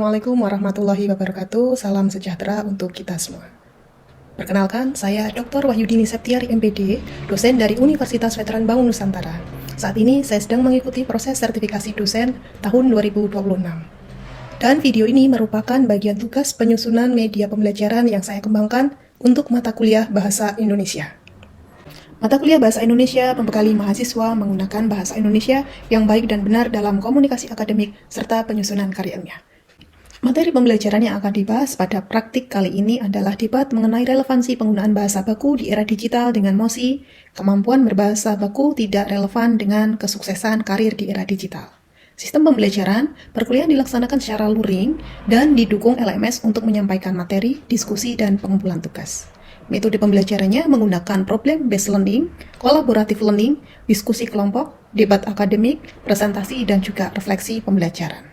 Assalamualaikum warahmatullahi wabarakatuh. Salam sejahtera untuk kita semua. Perkenalkan, saya Dr. Wahyudini Septiari MPD, dosen dari Universitas Veteran Bangun Nusantara. Saat ini saya sedang mengikuti proses sertifikasi dosen tahun 2026. Dan video ini merupakan bagian tugas penyusunan media pembelajaran yang saya kembangkan untuk mata kuliah Bahasa Indonesia. Mata kuliah Bahasa Indonesia membekali mahasiswa menggunakan bahasa Indonesia yang baik dan benar dalam komunikasi akademik serta penyusunan karya ilmiah. Materi pembelajaran yang akan dibahas pada praktik kali ini adalah debat mengenai relevansi penggunaan bahasa baku di era digital dengan MOSI, kemampuan berbahasa baku tidak relevan dengan kesuksesan karir di era digital. Sistem pembelajaran, perkuliahan dilaksanakan secara luring dan didukung LMS untuk menyampaikan materi, diskusi, dan pengumpulan tugas. Metode pembelajarannya menggunakan problem-based learning, collaborative learning, diskusi kelompok, debat akademik, presentasi, dan juga refleksi pembelajaran.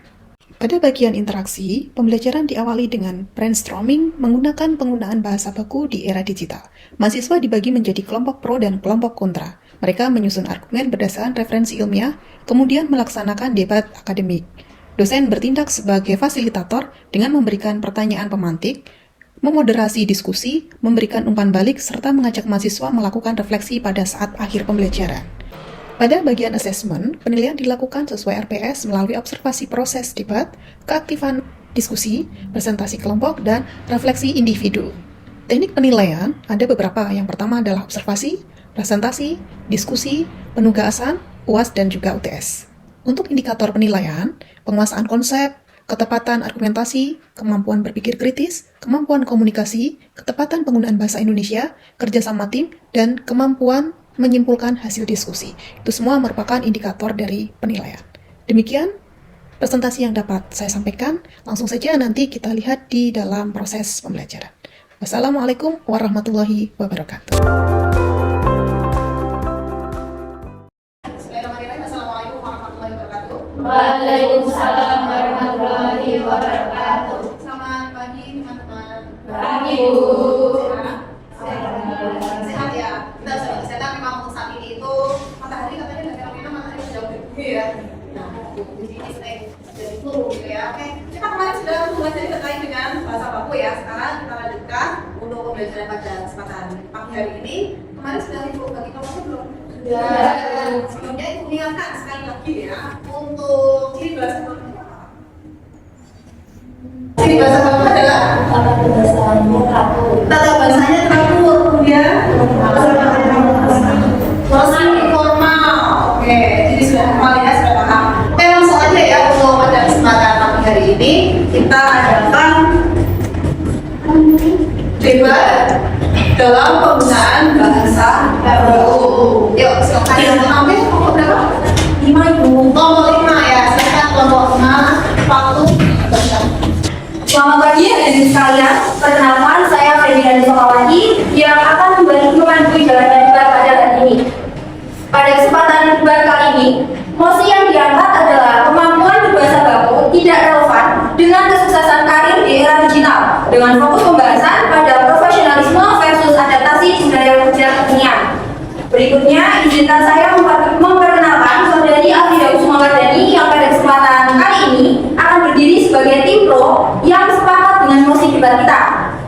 Pada bagian interaksi, pembelajaran diawali dengan brainstorming menggunakan penggunaan bahasa baku di era digital. Mahasiswa dibagi menjadi kelompok pro dan kelompok kontra. Mereka menyusun argumen berdasarkan referensi ilmiah, kemudian melaksanakan debat akademik. Dosen bertindak sebagai fasilitator dengan memberikan pertanyaan pemantik, memoderasi diskusi, memberikan umpan balik, serta mengajak mahasiswa melakukan refleksi pada saat akhir pembelajaran. Pada bagian asesmen, penilaian dilakukan sesuai RPS melalui observasi proses debat, keaktifan diskusi, presentasi kelompok, dan refleksi individu. Teknik penilaian ada beberapa. Yang pertama adalah observasi, presentasi, diskusi, penugasan, UAS, dan juga UTS. Untuk indikator penilaian, penguasaan konsep, ketepatan argumentasi, kemampuan berpikir kritis, kemampuan komunikasi, ketepatan penggunaan bahasa Indonesia, kerjasama tim, dan kemampuan menyimpulkan hasil diskusi. Itu semua merupakan indikator dari penilaian. Demikian presentasi yang dapat saya sampaikan. Langsung saja nanti kita lihat di dalam proses pembelajaran. Wassalamualaikum warahmatullahi wabarakatuh. Assalamualaikum warahmatullahi wabarakatuh. Waalaikumsalam warahmatullahi wabarakatuh. Selamat pagi teman-teman. Pagi, Bu. Sehat ya. Kita sudah kesehatan memang untuk saat ini itu matahari katanya nggak fenomena matahari jauh dari bumi ya. Nah, jadi ini sering jadi flu gitu ya. Oke, kita kemarin sudah belajar terkait dengan bahasa baku ya. Sekarang kita lanjutkan untuk pembelajaran pada kesempatan pagi hari ini. Kemarin sudah ibu bagi kelompoknya belum? Sebelumnya ibu ingatkan sekali lagi ya untuk ciri bahasa baku. Ciri bahasa baku adalah tata bahasanya teratur, kemudian masih formal. Oke, jadi sudah formal ya, sudah paham. Oke, langsung aja ya untuk pada kesempatan pagi hari ini kita adakan debat dalam penggunaan bahasa baku. Yuk, silakan yang mengambil kelompok berapa? 5 ibu. Kelompok 5 ya, silakan kelompok 5. Waktu berjalan. Selamat pagi hadirin sekalian. Perkenalkan, saya Ferdinand Sokawati yang akan memandu jalannya debat pada hari ini. Pada kesempatan debat kali ini, mosi yang diangkat adalah kemampuan berbahasa baku tidak relevan dengan kesuksesan karir di era digital, dengan fokus pembahasan pada profesionalisme versus adaptasi budaya kerja kekinian. Berikutnya, izinkan saya memperkenalkan saudari Afrida Usmawardani yang pada kesempatan kali ini akan berdiri sebagai tim pro yang sepakat dengan mosi debat kita,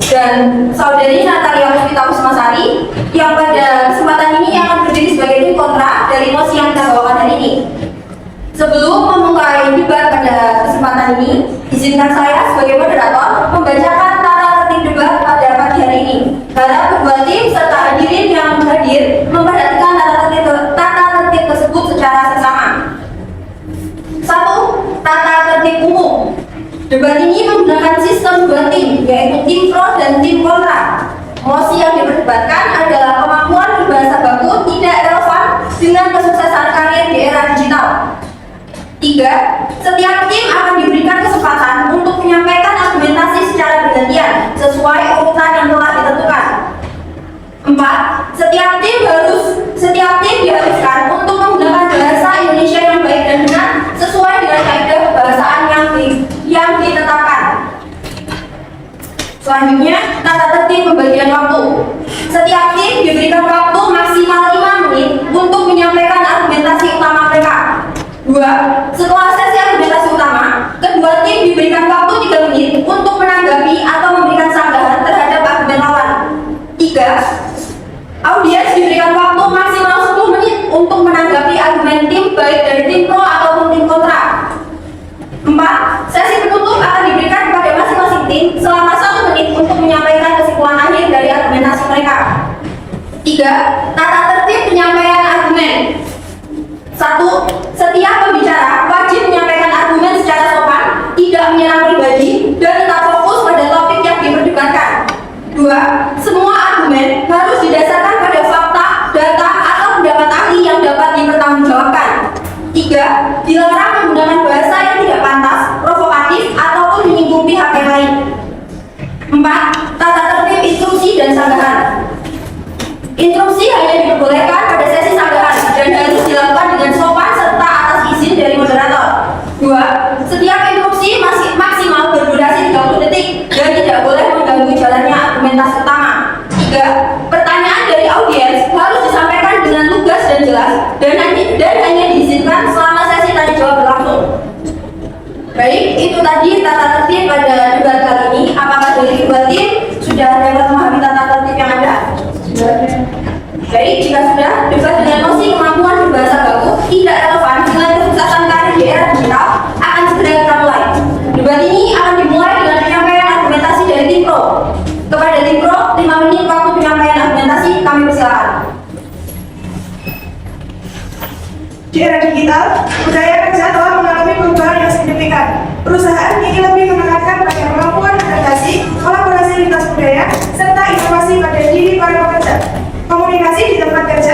dan saudari Natalia Puspita Kusmasari yang pada kesempatan ini akan berdiri sebagai tim kontra dari mosi yang kita bawakan hari ini. Sebelum memulai debat pada kesempatan ini, izinkan saya sebagai moderator membacakan tata tertib debat pada pagi hari ini. Harap kedua tim serta hadirin yang hadir memperhatikan tata tertib tersebut secara seksama. 1. Tata tertib umum. Debat ini menggunakan sistem 2 tim, yaitu tim pro dan tim kontra. Mosi yang diperdebatkan adalah kemampuan berbahasa baku tidak relevan dengan kesuksesan karir di era digital. 3. Setiap tim akan diberikan kesempatan untuk menyampaikan argumentasi secara bergantian sesuai urutan yang telah ditentukan. 4. Setiap tim diharuskan untuk menggunakan bahasa Indonesia yang baik dan benar sesuai dengan kaidah kebahasaan yang ditetapkan. Selanjutnya, tata tertib pembagian waktu. Setiap tim diberikan waktu maksimal 5 menit untuk menyampaikan argumentasi utama mereka. 2. Setelah sesi argumentasi utama, kedua kedua tim diberikan waktu 3 menit untuk menanggapi atau memberikan sanggahan terhadap argumen lawan. 3. Audiens diberikan waktu maksimal 10 menit untuk menanggapi argumen tim baik dari tim pro ataupun tim kontra. 4. Sesi penutup akan diberikan kepada masing-masing tim selama 1 menit untuk menyampaikan kesimpulan akhir dari argumentasi mereka. 3. Tata tertib penyampaian argumen. 1. Setiap pembicara wajib menyampaikan argumen secara sopan, tidak menyerang pribadi, dan tetap fokus pada topik yang diperdebatkan. 2. Semua argumen harus didasarkan pada fakta, data, atau pendapat ahli yang dapat dipertanggungjawabkan. 3. Dilarang menggunakan bahasa yang tidak pantas, provokatif, ataupun menyinggung pihak yang lain. 4. Tata tertib instruksi dan sanggahan. Instruksi hanya diperbolehkan pada sesi sanggahan dan harus dilakukan dengan sopan serta atas izin dari moderator. 2. Setiap instruksi masih maksimal berdurasi 30 detik dan tidak boleh mengganggu jalannya argumentasi utama. 3. Pertanyaan dari audiens harus disampaikan dengan lugas dan jelas dan hanya diizinkan selama sesi tanya jawab berlangsung. Baik, itu tadi tata tertib pada debat kali ini. Apakah dari kedua tim sudah dapat memahami tata tertib yang ada? Baik, jika sudah, debat dengan nosi kemampuan berbahasa baku tidak relevan dengan kesuksesan karir di era digital akan segera kita mulai. Debat ini akan dimulai dengan penyampaian argumentasi dari tim pro. Kepada tim pro, 5 menit waktu penyampaian argumentasi, kami persilakan. Di era digital, budaya kerja telah mengalami perubahan yang signifikan. Perusahaan kini lebih menekankan pada kemampuan adaptasi, kolaborasi lintas budaya, serta inovasi pada diri para pekerja. Komunikasi di tempat kerja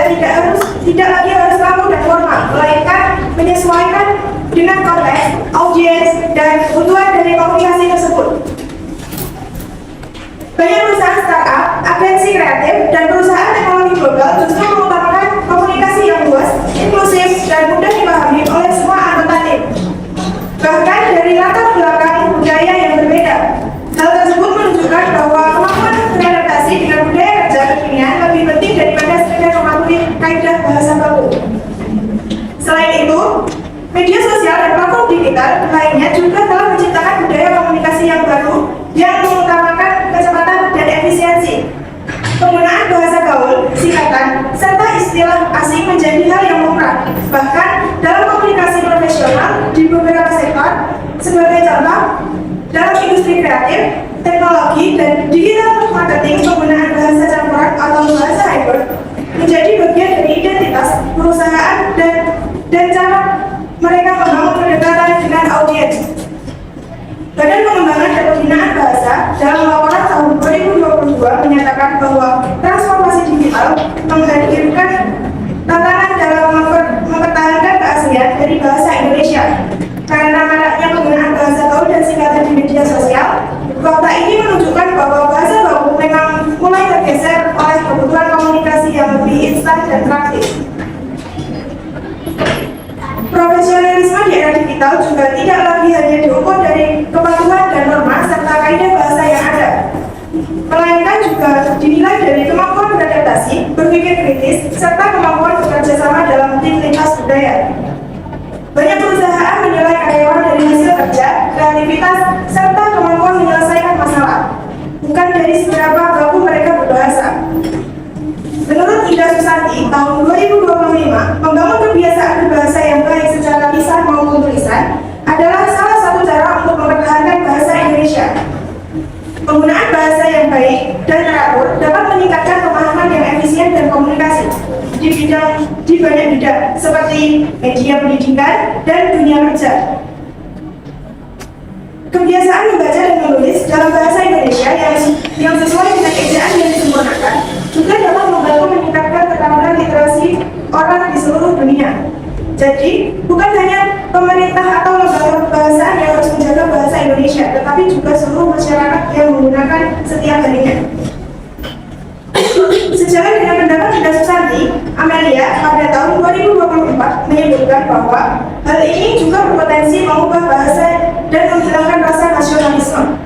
tidak lagi harus kaku dan formal, melainkan menyesuaikan dengan konteks, audiens, dan kebutuhan dari komunikasi tersebut. Banyak perusahaan startup, agensi kreatif, dan perusahaan teknologi global justru mengutamakan komunikasi yang luas, inklusif, dan mudah dipahami oleh semua anggota tim. Bahkan dari latar belakang budaya yang berbeda. Hal tersebut menunjukkan bahwa kemampuan beradaptasi dengan budaya kerja kekinian lebih penting daripada sekedar memahami kaidah bahasa baku. Selain itu, media sosial dan platform digital lainnya juga telah menciptakan budaya komunikasi yang baru yang mengutamakan kecepatan dan efisiensi. Penggunaan bahasa gaul, singkatan, serta istilah asing menjadi hal yang lumrah. Bahkan dalam komunikasi profesional di beberapa sektor, sebagai contoh, dalam industri kreatif, teknologi, dan digital marketing, penggunaan bahasa campuran atau bahasa hybrid menjadi bagian dari identitas perusahaan dan cara mereka membangun kedekatan dengan audiens. Badan Pengembangan dan Pembinaan Bahasa dalam laporan tahun 2022 menyatakan bahwa transformasi digital menghadirkan tantangan dalam mempertahankan keaslian dari bahasa Indonesia. Karena maraknya penggunaan bahasa gaul dan singkatan di media sosial, fakta ini menunjukkan bahwa bahasa baku memang mulai tergeser oleh kebutuhan komunikasi yang lebih instan dan praktis. Profesionalisme di era digital juga tidak lagi hanya diukur dari kepatuhan dan norma serta kaidah bahasa yang ada, melainkan juga dinilai dari kemampuan beradaptasi, berpikir kritis, serta kemampuan bekerja sama dalam tim lintas budaya. Banyak perusahaan menilai karyawan dari hasil kerja, kreativitas, serta kemampuan menyelesaikan masalah, bukan dari seberapa baku mereka berbahasa. Menurut Ida Susanti, tahun 2025, membangun kebiasaan berbahasa yang baik secara lisan maupun tulisan adalah salah satu cara untuk mempertahankan bahasa Indonesia. Penggunaan bahasa yang baik dan teratur dapat meningkatkan pemahaman yang efisien dan komunikasi di banyak bidang seperti media pendidikan dan dunia kerja. Kebiasaan membaca dan menulis dalam bahasa Indonesia yang sesuai dengan ejaan yang disempurnakan juga dapat membantu meningkatkan keterampilan literasi orang di seluruh dunia. Jadi, bukan hanya pemerintah atau lembaga kebahasaan yang harus menjaga bahasa Indonesia, tetapi juga seluruh masyarakat yang menggunakan setiap harinya. Sejalan dengan pendapat Ida Susanti, Amelia pada tahun 2024 menyebutkan bahwa hal ini juga berpotensi mengubah bahasa dan menghilangkan rasa nasionalisme.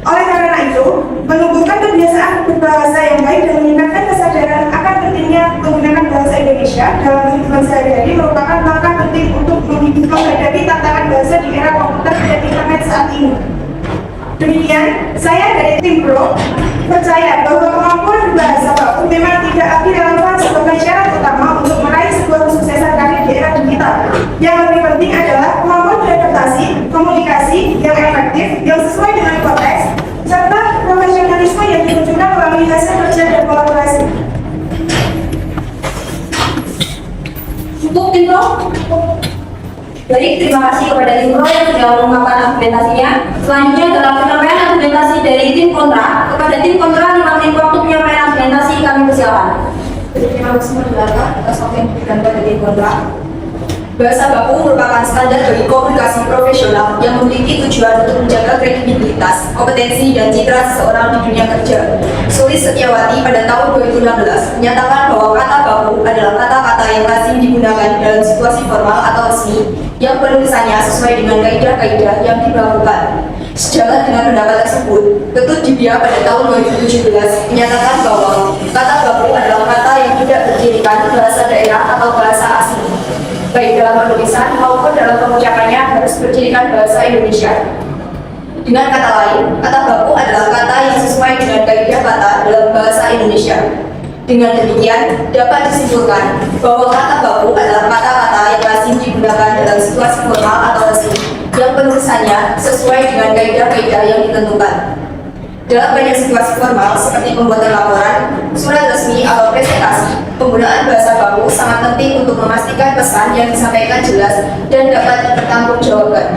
Oleh karena itu, menumbuhkan kebiasaan berbahasa yang baik dan meningkatkan kesadaran akan pentingnya menggunakan bahasa Indonesia dalam kehidupan sehari-hari merupakan langkah penting untuk menghadapi tantangan bahasa di era komputer dan internet saat ini. Demikian, saya dari tim Pro percaya bahwa kemampuan berbahasa baku memang tidak lagi relevan sebagai syarat utama untuk meraih sebuah kesuksesan karir di era digital. Yang lebih penting adalah kemampuan beradaptasi, komunikasi yang efektif, yang sesuai dengan konteks, serta profesionalisme yang ditunjukkan melalui hasil kerja dan kolaborasi. Untuk tim Pro, baik, terima kasih kepada tim Pro yang sudah mengungkapkan argumentasinya. Selanjutnya dalam penyampaian argumentasi dari tim kontra, kepada tim kontra 5 menit waktu penyampaian argumentasi, kami persilakan. Terima kasih mendengarkan atas waktu yang diberikan pada tim kontra. Bahasa baku merupakan standar bagi komunikasi profesional yang memiliki tujuan untuk menjaga kredibilitas, kompetensi, dan citra seseorang di dunia kerja. Sulis Setiawati pada tahun 2016 menyatakan bahwa kata baku adalah kata-kata yang lazim digunakan dalam situasi formal atau resmi yang penulisannya sesuai dengan kaidah-kaidah yang diberlakukan. Sejalan dengan pendapat tersebut, Ketut Dibia pada tahun 2017 menyatakan bahwa kata baku adalah kata yang tidak bercirikan bahasa daerah atau bahasa asing, baik dalam penulisan maupun dalam pengucapannya harus bercirikan bahasa Indonesia. Dengan kata lain, kata baku adalah kata yang sesuai dengan kaidah kata dalam bahasa Indonesia. Dengan demikian, dapat disimpulkan bahwa kata baku adalah kata-kata yang lazim digunakan dalam situasi formal atau resmi, yang penulisannya sesuai dengan kaidah-kaidah yang ditentukan. Dalam banyak situasi formal seperti pembuatan laporan, surat resmi atau presentasi, penggunaan bahasa baku sangat penting untuk memastikan pesan yang disampaikan jelas dan dapat dipertanggungjawabkan.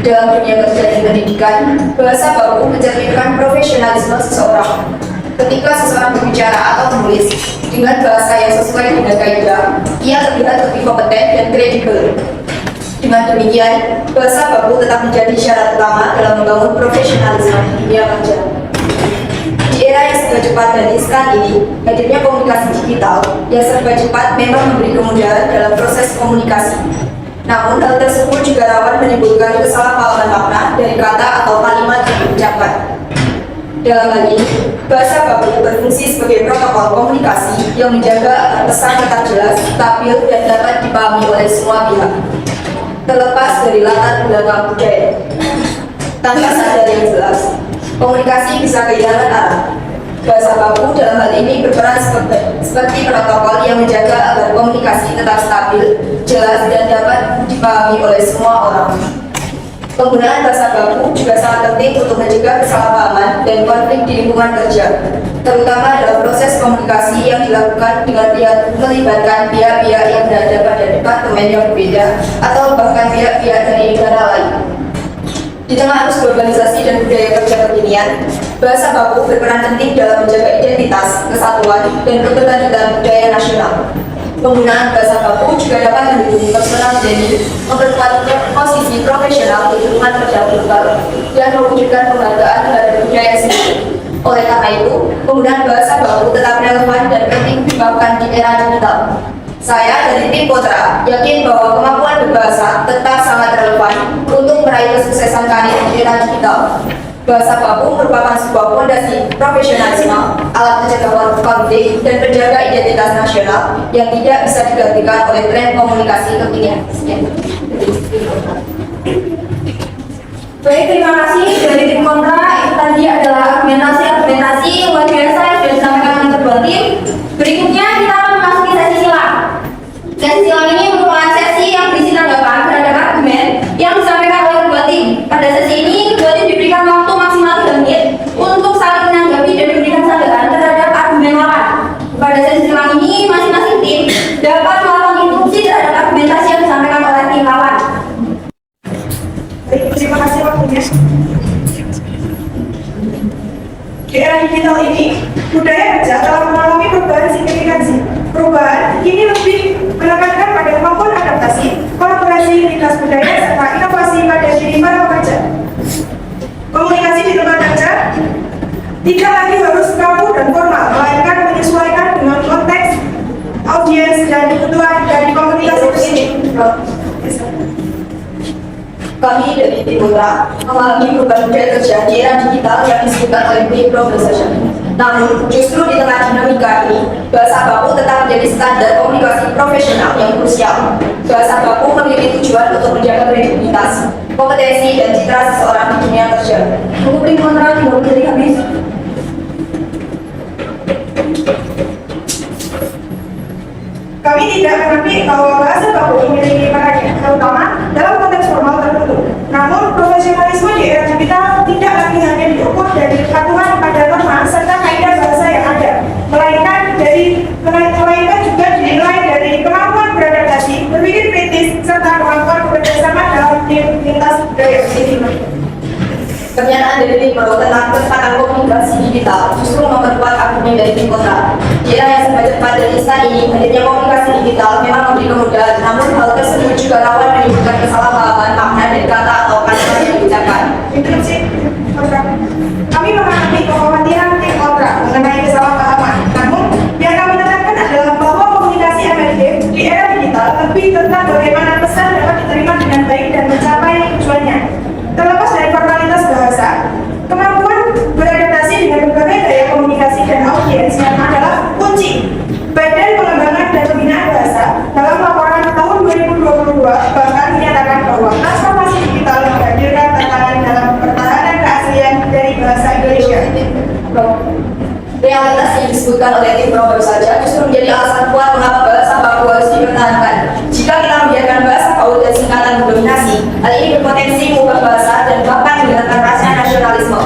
Dalam dunia kerja dan pendidikan, bahasa baku mencerminkan profesionalisme seseorang. Ketika seseorang berbicara atau menulis dengan bahasa yang sesuai dengan kaidah, ia terlihat lebih kompeten dan kredibel. Dengan demikian, bahasa baku tetap menjadi syarat utama dalam membangun profesionalisme di dunia kerja. Di era yang serba cepat dan instan ini, hadirnya komunikasi digital yang serba cepat memang memberi kemudahan dalam proses komunikasi. Namun, hal tersebut juga rawan menimbulkan kesalahpahaman makna dari kata atau kalimat yang diucapkan. Dalam hal ini, bahasa baku berfungsi sebagai protokol komunikasi yang menjaga agar pesan tetap jelas, stabil, dan dapat dipahami oleh semua pihak, terlepas dari latar belakang budaya. Tanpa sadar yang jelas, komunikasi bisa kehilangan arah. Bahasa baku dalam hal ini berperan seperti protokol yang menjaga agar komunikasi tetap stabil, jelas, dan dapat dipahami oleh semua orang. Penggunaan bahasa baku juga sangat penting untuk mencegah kesalahpahaman dan konflik di lingkungan kerja, terutama dalam proses komunikasi yang dilakukan dengan melibatkan pihak-pihak yang berada pada departemen yang berbeda atau bahkan pihak-pihak dari negara lain. Di tengah arus globalisasi dan budaya kerja kekinian, bahasa baku berperan penting dalam menjaga identitas, kesatuan, dan keberlanjutan budaya nasional. Penggunaan bahasa baku juga dapat mendukung personal branding, memperkuat posisi profesional di lingkungan kerja global, dan mewujudkan penghargaan terhadap budaya sendiri. Oleh karena itu, penggunaan bahasa baku tetap relevan dan penting dikembangkan di era digital. Saya dari tim Potra yakin bahwa kemampuan berbahasa tetap sangat relevan untuk meraih kesuksesan karir di era digital. Bahasa baku merupakan sebuah fondasi profesionalisme, alat mencegah konflik, dan penjaga identitas nasional yang tidak bisa digantikan oleh tren komunikasi kekinian. Baik, terima kasih dari tim kontra. Itu tadi adalah argumentasi yang luar biasa yang sudah disampaikan oleh kedua tim. Berikutnya kita akan memasuki sesi silang. Sesi silang ini merupakan sesi yang berisi tanggapan terhadap argumen yang disampaikan oleh kedua tim. Pada sesi ini, kedua tim diberikan waktu maksimal 3 menit untuk saling menanggapi dan memberikan sandaran terhadap argumen lawan. Pada sesi silang ini, masing-masing tim dapat melakukan instruksi terhadap argumentasi yang disampaikan oleh tim lawan. Baik, terima kasih waktunya. Di era digital ini, budaya kerja telah mengalami perubahan signifikansi. Perubahan ini lebih menekankan pada kemampuan adaptasi, kolaborasi lintas budaya, serta inovasi pada diri para pekerja. Komunikasi di tempat kerja tidak lagi harus kaku dan formal, melainkan menyesuaikan dengan konteks, audiens, dan kebutuhan dari komunikasi tersebut. Kami dari tim Putra mengalami perubahan budaya kerja di era digital yang disebutkan oleh globalization. Namun, justru di tengah dinamika ini, bahasa baku tetap menjadi standar komunikasi profesional yang krusial. Bahasa baku memiliki tujuan untuk menjaga kredibilitas, kompetensi, dan citra seseorang di dunia kerja. Untuk tim Putra, 30 menit habis. Kami tidak mengerti bahwa bahasa baku memiliki perannya, terutama dalam konteks formal tertentu. Namun, profesionalisme di era digital tidak lagi hanya diukur dari kepatuhan pada norma serta kaidah bahasa yang ada, melainkan juga dinilai dari kemampuan beradaptasi, berpikir kritis, serta kemampuan bekerjasama dalam lintas budaya sendiri. Pernyataan dari tim Pro tentang kecepatan komunikasi digital justru memperkuat argumen dari tim Kontra. Di era yang serba cepat dan instan ini, hadirnya komunikasi digital memang memberi kemudahan, namun hal tersebut juga rawan menimbulkan kesalahpahaman makna dari kata atau kalimat yang diucapkan. Interupsi, kami memahami kekhawatiran tim Kontra mengenai kesalahpahaman. Namun, yang kami tekankan adalah bahwa komunikasi efektif di era digital lebih tentang bagaimana pesan dapat diterima dengan baik dan mencapai tujuannya. Terlepas dari formalitas bahasa, kemampuan beradaptasi dengan berbagai gaya komunikasi dan audiens yang adalah kunci. Badan Pengembangan dan Pembinaan Bahasa dalam laporan tahun 2022 bahkan menyatakan bahwa transformasi digital menghadirkan tantangan dalam pertahanan keaslian dari bahasa Indonesia. Realitas yang disebutkan oleh tim Pro baru saja justru menjadi alasan kuat mengapa bahasa baku harus dipertahankan. Jika kita membiarkan bahasa baku dan singkatan mendominasi, hal ini berpotensi mengubah bahasa dan bahkan menghilangkan rasa nasionalisme.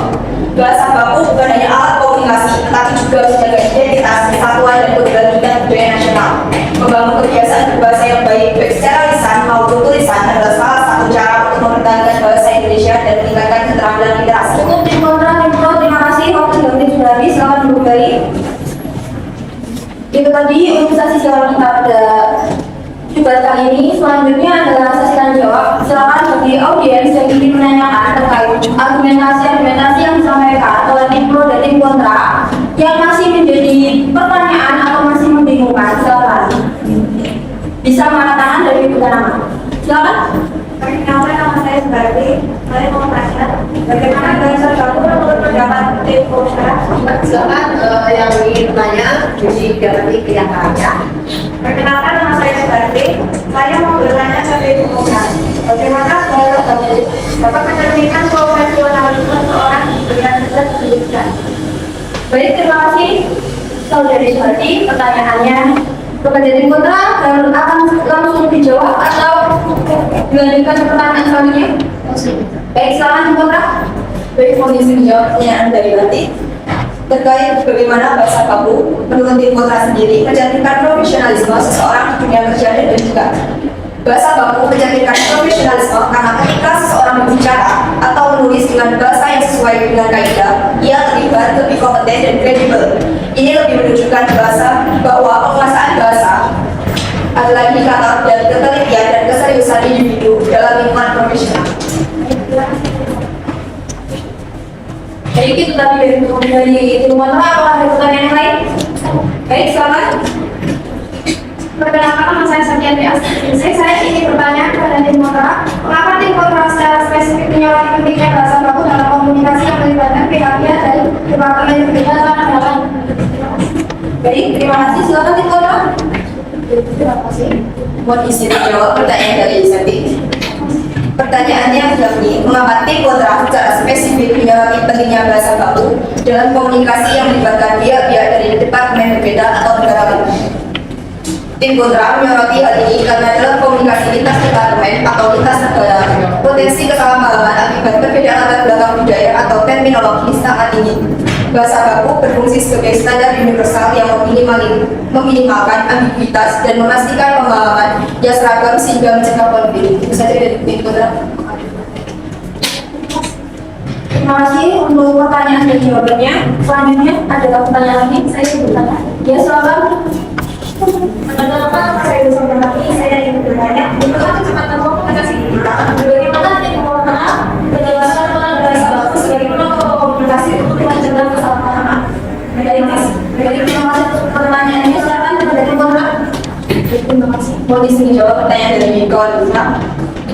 Bahasa baku bukan hanya alat komunikasi, tetapi juga menjaga identitas, kesatuan, dan keberlanjutan budaya nasional. Membangun kebiasaan berbahasa yang baik secara lisan maupun tulisan adalah salah satu cara untuk mempertahankan bahasa Indonesia dan meningkatkan keterampilan literasi. Untuk tim Kontra, tim Pro, terima kasih. Waktu dan tim sudah habis. Selamat kembali. Itu tadi organisasi siaran kita pada debat kali ini. Selanjutnya adalah sesi tanya jawab. Silakan bagi audiens yang ingin menanyakan terkait argumentasi yang disampaikan oleh tim Pro dan tim Kontra yang masih menjadi pertanyaan atau masih membingungkan. Silakan. Bisa mengangkat tangan dari buka nama. Silakan. Perkenalkan, nama saya Sebarti. Saya mau tanya, bagaimana bahasa baku menurut pendapat tim Kontra? Silakan yang ingin bertanya, jadi ganti ke yang lainnya. Perkenalkan, nama saya Sebarti. Saya mau bertanya ke tim Kontra. Bagaimana bahasa baku dapat mencerminkan profesionalisme seorang dengan kerja pendidikan? Baik, terima kasih. Saudari Suharti, pertanyaannya kepada tim Kontra akan langsung dijawab atau dilanjutkan ke pertanyaan selanjutnya? Baik, silakan tim Kontra. Baik, kondisi menjawab pertanyaan dari Lati terkait bagaimana bahasa baku menurut tim Kontra sendiri mencerminkan profesionalisme seseorang di dunia kerja dan pendidikan. Bahasa baku mencerminkan profesionalisme karena ketika seseorang berbicara atau menulis dengan bahasa yang sesuai dengan kaidah, ia terlibat lebih kompeten dan kredibel. Ini lebih menunjukkan bahwa penguasaan bahasa adalah indikator dari ketelitian dan keseriusan individu dalam lingkungan profesional. Baik, itu tadi dari tim Kontra. Apakah ada pertanyaan yang lain? Baik, silakan. Perkenalkan, nama saya Santiati Astiningsih. Saya ingin bertanya kepada tim Kontra, mengapa tim Kontra secara spesifik menyoroti pentingnya bahasa baku dalam komunikasi yang melibatkan pihak-pihak dari departemen yang berbeda dalam dalam. Baik, terima kasih. Silakan tim Kontra. Terima kasih. Mohon izin menjawab pertanyaan dari Santi. Pertanyaannya adalah ini, mengapa tim Kontra secara spesifik menyoroti pentingnya bahasa baku dalam komunikasi yang melibatkan pihak-pihak dari departemen berbeda atau negara lain? Tim Kontra menyoroti hal ini karena dalam komunikasi lintas departemen atau lintas negara, potensi kesalahpahaman akibat perbedaan latar belakang budaya atau terminologi sangat tinggi. Bahasa baku berfungsi sebagai standar universal yang meminimalkan ambiguitas dan memastikan pemahaman yang seragam sehingga mencegah konflik. Itu saja dari tim Kontra. Terima kasih untuk pertanyaan dan jawabannya. Selanjutnya adalah pertanyaan lagi. Saya ingin bertanya. Ya, silakan. Perkenalkan, saya Desa Berhati. Saya ingin bertanya, bagaimana kecepatan komunikasi digital? Bagaimana tim Kontra menjelaskan bahasa baku sebagai protokol komunikasi untuk mencegah kesalahpahaman? Baik, terima kasih untuk pertanyaannya. Silakan kepada tim Kontra. Terima kasih. Mohon izin menjawab pertanyaan dari kawan Desa.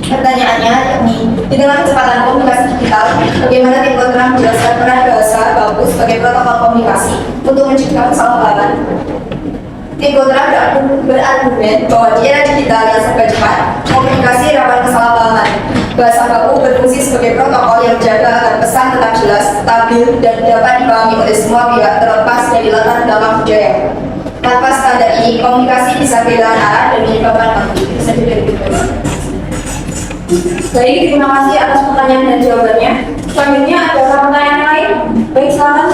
Pertanyaannya yakni, di tengah kecepatan komunikasi digital, bagaimana tim kontra menjelaskan peran bahasa baku sebagai protokol komunikasi untuk mencegah kesalahpahaman? Tim kontra berargumen bahwa di era digital yang serba cepat, komunikasi rawan kesalahpahaman. Bahasa baku berfungsi sebagai protokol yang menjaga agar pesan tetap jelas, stabil, dan dapat dipahami oleh semua pihak terlepas dari latar belakang budaya. Tanpa standar ini, komunikasi bisa kehilangan arah dan menyebabkan konflik. Baik, terima kasih atas pertanyaan dan jawabannya. Selanjutnya ada pertanyaan lain. Baik, silakan.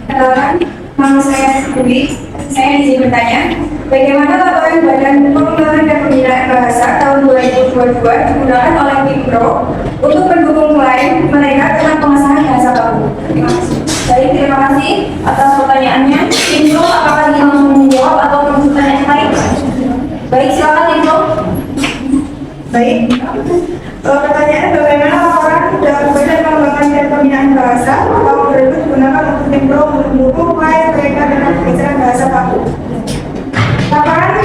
Kenalkan, nama saya Budi. Saya izin bertanya, bagaimana laporan Badan Pengembangan dan Pembinaan Bahasa tahun 2022 digunakan oleh tim Pro untuk mendukung klien mereka tentang pengesahan bahasa baku? Terima kasih. Baik, terima kasih atas pertanyaannya. Tim Pro, apakah ingin langsung menjawab atau menunjukkan yang lain? Baik, silakan Tim Pro. Baik. Pertanyaan bagaimana laporan Badan Pengembangan dan Pembinaan Bahasa tahun 2022 digunakan untuk tim Pro untuk mendukung klien mereka dengan pengesahan bahasa baku? Laporan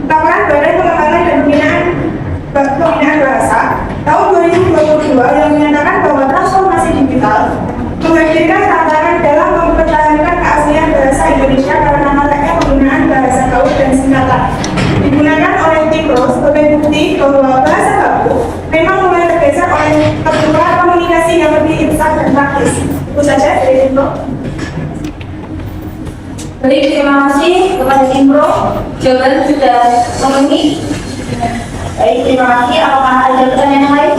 Badan Pengembangan dan Pembinaan Bahasa tahun 2022 yang menyatakan bahwa transformasi digital menghadirkan tantangan dalam mempertahankan keaslian bahasa Indonesia karena maraknya penggunaan bahasa gaul dan singkatan digunakan oleh tim Pro sebagai bukti bahwa bahasa baku memang mulai tergeser oleh kebutuhan komunikasi yang lebih instan dan praktis. Itu saja dari tim Pro. Baik, terima kasih kepada Tim Pro. Jawaban sudah memenuhi. Baik, terima kasih. Apakah ada pertanyaan yang lain?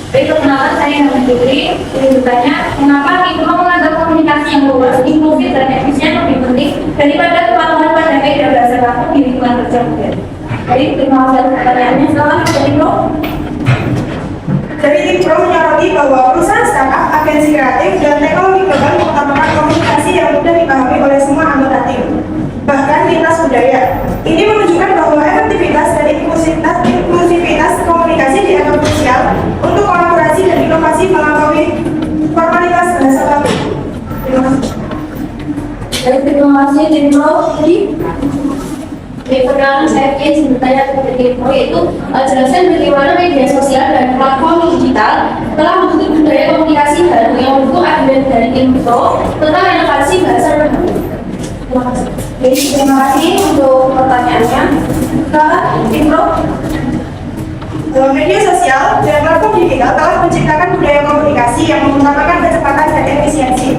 Baik, perkenalkan saya Nama Putri. Ingin bertanya, mengapa Tim Pro menganggap komunikasi yang luas, inklusif dan efisien lebih penting daripada kepatuhan pada kaidah bahasa baku di lingkungan kerja modern? Baik, terima kasih atas pertanyaannya. Silakan Tim Pro. Dari tim Pro menyoroti bahwa perusahaan startup, agensi kreatif, dan teknologi global mengutamakan komunikasi yang mudah dipahami oleh semua anggota tim, bahkan lintas budaya. Ini menunjukkan bahwa efektivitas dan inklusivitas komunikasi dianggap krusial untuk kolaborasi dan inovasi melampaui formalitas bahasa baku. Terima kasih. Baik, terima kasih Tim Pro. Jadi, perkenalkan saya ingin bertanya kepada Tim Pro, yaitu jelaskan bagaimana media sosial dan platform digital telah membentuk budaya komunikasi baru yang mendukung argumen dari Tim Pro tentang inovasi bahasa dan baku. Terima kasih. Baik, terima kasih untuk pertanyaannya. Silakan Tim Pro. Media sosial dan platform digital telah menciptakan budaya komunikasi yang mengutamakan kecepatan dan efisiensi,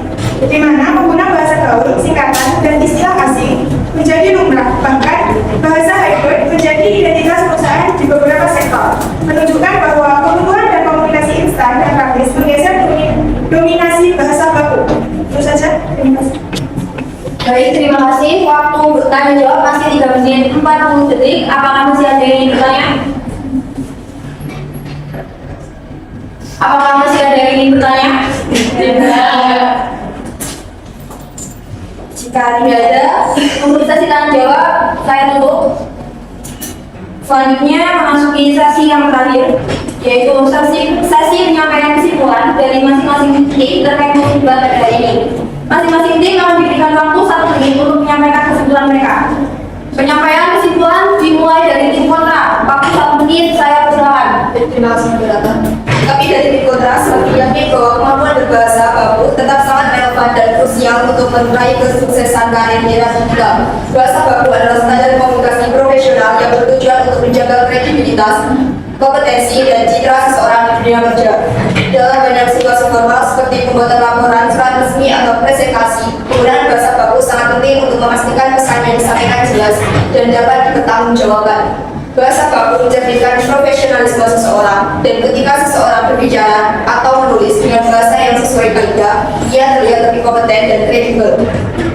di mana pengguna bahasa gaul, singkatan, dan istilah asing menjadi lumrah. Bahkan, bahasa hybrid menjadi identitas perusahaan di beberapa sektor, menunjukkan bahwa kebutuhan dan komunikasi instan dan praktis menggeser dominasi bahasa baku. Itu saja. Terima kasih. Baik, terima kasih. Waktu bertanya jawab masih 3 menit 40 detik. Apakah masih ada yang ingin bertanya? Apakah masih ada yang ingin bertanya? Jika tidak ada, untuk sesi tanya jawab, saya tutup. Selanjutnya memasuki sesi yang terakhir, yaitu sesi penyampaian kesimpulan dari masing-masing tim terkait debat pada hari ini. Masing-masing tim akan diberikan waktu 1 menit untuk menyampaikan kesimpulan mereka. Penyampaian kesimpulan dimulai dari tim kontra. Waktu 1 menit, saya persilakan. Terima kasih penjelasan. Kami dari tim kontra semakin yakin bahwa kemampuan berbahasa baku tetap sangat relevan dan krusial untuk meraih kesuksesan karir di era digital. Bahasa baku adalah standar komunikasi profesional yang bertujuan untuk menjaga kredibilitas, kompetensi, dan citra seseorang di dunia kerja. Dalam banyak situasi formal seperti pembuatan laporan, surat resmi, atau presentasi, penggunaan bahasa baku sangat penting untuk memastikan pesan yang disampaikan jelas dan dapat dipertanggungjawabkan. Bahasa baku mencerminkan profesionalisme seseorang, dan ketika seseorang berbicara atau menulis dengan bahasa yang sesuai kaidah, ia terlihat lebih kompeten dan kredibel.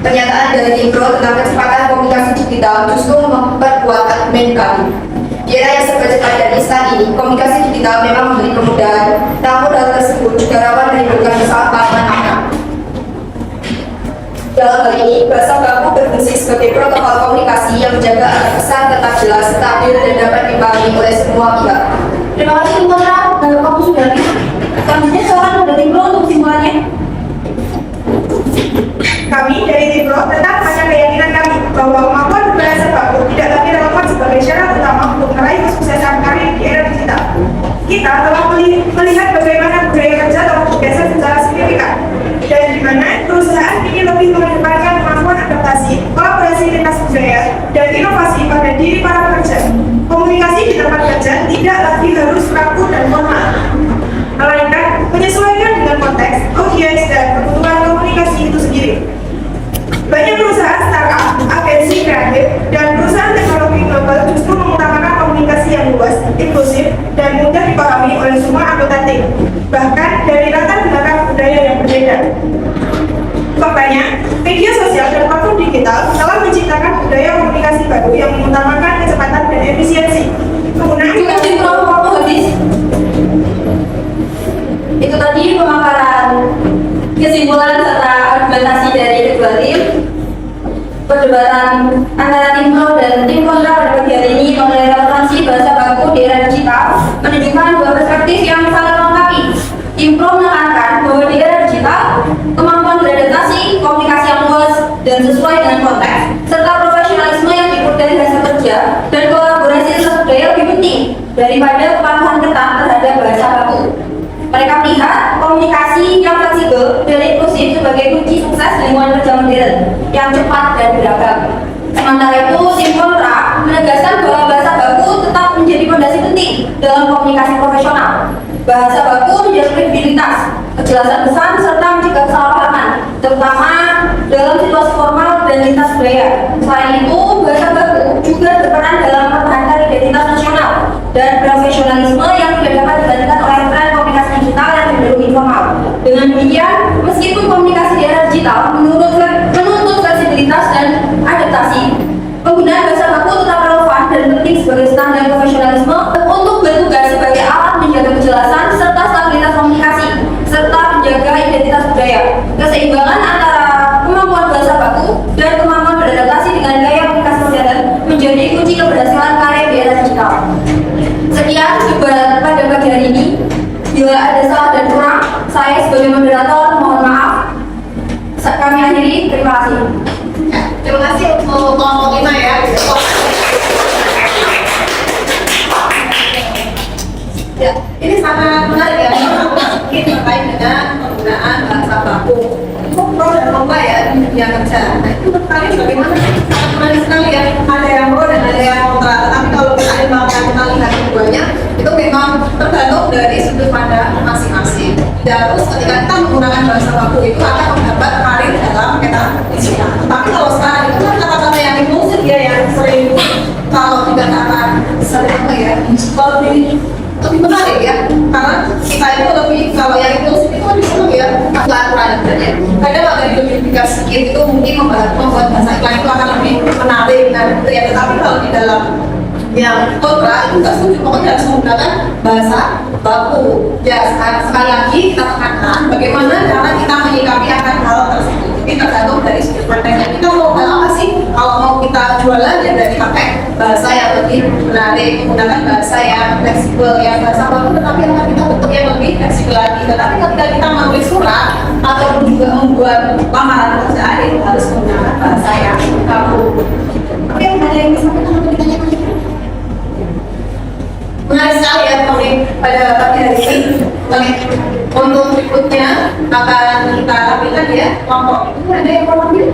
Pernyataan dari Tim Pro tentang kecepatan komunikasi digital justru memperkuat argumen kami. Di era yang serba cepat dan instan ini, komunikasi digital memang memberi kemudahan, namun hal tersebut juga rawan menimbulkan kesalahpahaman makna. Dalam hal ini, bahasa baku berfungsi sebagai protokol komunikasi yang menjaga agar pesan tetap jelas, stabil, dan dapat dipahami oleh semua pihak. Terima kasih Tim Kontra, kamu sudah habis. Selanjutnya silakan kepada Tim Pro untuk kesimpulannya. Kami dari tim Pro tetap pada keyakinan kami bahwa kemampuan berbahasa baku anotatif, bahkan dari latar belakang budaya yang berbeda. Faktanya, media sosial dan platform digital telah menciptakan budaya komunikasi baru yang mengutamakan kecepatan dan efisiensi. Penggunaan Juga sinkron habis. Itu tadi pemaparan kesimpulan serta argumentasi dari kedua tim. Perdebatan antara tim pro dan tim kontra pada pagi hari ini mengenai relevansi bahasa baku di era digital menunjukkan dua perspektif yang saling melengkapi. Tim pro menekankan bahwa di era digital kemampuan beradaptasi, komunikasi yang luas dan sesuai dengan konteks, serta profesionalisme yang diukur dari hasil kerja dan kolaborasi lintas budaya lebih penting daripada kepatuhan ketat terhadap bahasa baku. Mereka melihat komunikasi yang fleksibel dan inklusif sebagai kunci sukses lingkungan kerja modern yang cepat dan beragam. Sementara itu, tim kontra menegaskan bahwa bahasa baku tetap menjadi fondasi penting dalam komunikasi profesional. Bahasa baku menjaga kredibilitas, kejelasan pesan, serta mencegah kesalahpahaman, terutama dalam situasi formal dan lintas budaya. Selain itu, bahasa baku juga berperan dalam mempertahankan identitas nasional dan profesionalisme yang tidak dapat digantikan oleh tren komunikasi digital yang cenderung informal. Dengan demikian, meskipun komunikasi di era digital menuntut fleksibilitas dan adaptasi, penggunaan bahasa baku tetap relevan dan penting sebagai standar profesionalisme untuk bertugas sebagai alat menjaga kejelasan serta stabilitas komunikasi, serta menjaga identitas budaya. Keseimbangan antara kemampuan bahasa baku dan kemampuan beradaptasi dengan gaya komunikasi modern menjadi kunci keberhasilan karya di era digital. Sekian debat pada pagi hari ini. Bila ada salah dan kurang, saya sebagai moderator mohon maaf. Kami akhiri, terima kasih. Terima kasih untuk kelompok 5 ya. Ya, ini sangat menarik ya. Mungkin terkait dengan penggunaan bahasa baku. Itu pro dan kontra ya di dunia kerja. Nah, itu menurut kalian bagaimana? Sangat menarik sekali ya. Ada yang pro dan ada yang kontra. Tetapi kalau kita lihat keduanya, itu memang tergantung dari sudut pandang masing-masing. Terus ketika kita menggunakan bahasa baku itu akan menghambat karir dalam kita digital. Tapi kalau sekarang itu kan kata-kata yang impulsif ya, yang sering kalau tidak kata sering apa ya, lebih menarik ya, karena kita itu lebih, kalau yang impulsif itu lebih senang ya aturan ya. Kadang ada dimodifikasi sedikit itu mungkin membuat bahasa iklan itu akan lebih menarik dan gitu ya. Tetapi kalau di dalam yang kontra itu nggak setuju, pokoknya harus menggunakan bahasa baku. Ya sekali lagi kita tekankan bagaimana cara kita menyikapi akan hal tersebut. Ini tergantung dari sudut pandangnya kita mau hal apa sih. Kalau mau kita jualan ya dari pakai bahasa yang lebih menarik, menggunakan bahasa yang fleksibel, yang bahasa baku tetapi akan kita bentuk yang lebih fleksibel lagi. Tetapi ketika kita menulis surat ataupun juga membuat lamaran pekerjaan itu harus menggunakan bahasa yang baku. Oke, ada yang bisa ditanya? Menarik sekali ya topik pada pagi hari ini. Untuk berikutnya akan kita tampilkan ya kelompok. Ini ada yang mau ambil?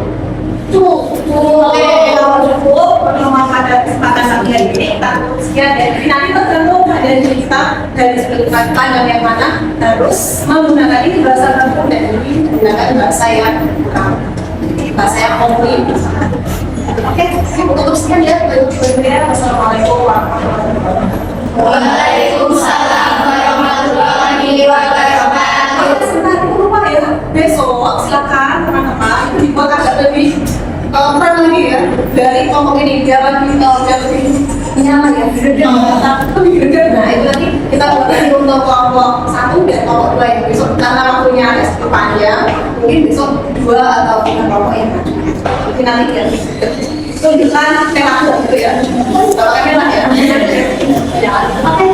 Oke, kalau cukup pertemuan pada kesempatan pagi hari ini kita sekian ya. Jadi nanti tergantung dari kita dari sudut pandang yang mana harus menggunakan ini bahasa baku dan ini menggunakan bahasa yang komuni. Oke, untuk sekian ya. Wassalamualaikum warahmatullahi wabarakatuh. Waalaikumsalam warahmatullahi wabarakatuh. Sebentar, lupa ya. Besok silakan teman-teman dibuat agak lebih keren lagi ya dari kelompok ini biar lebih nyaman ya, lebih greget. Nah itu nanti kita mulai untuk kelompok 1 dan kelompok 2 yang besok karena waktunya ada sedikit panjang, mungkin besok 2 atau 3 kelompok yang mungkin nanti ya tunjukkan telaku gitu ya. Kalau kamera ya. Oke.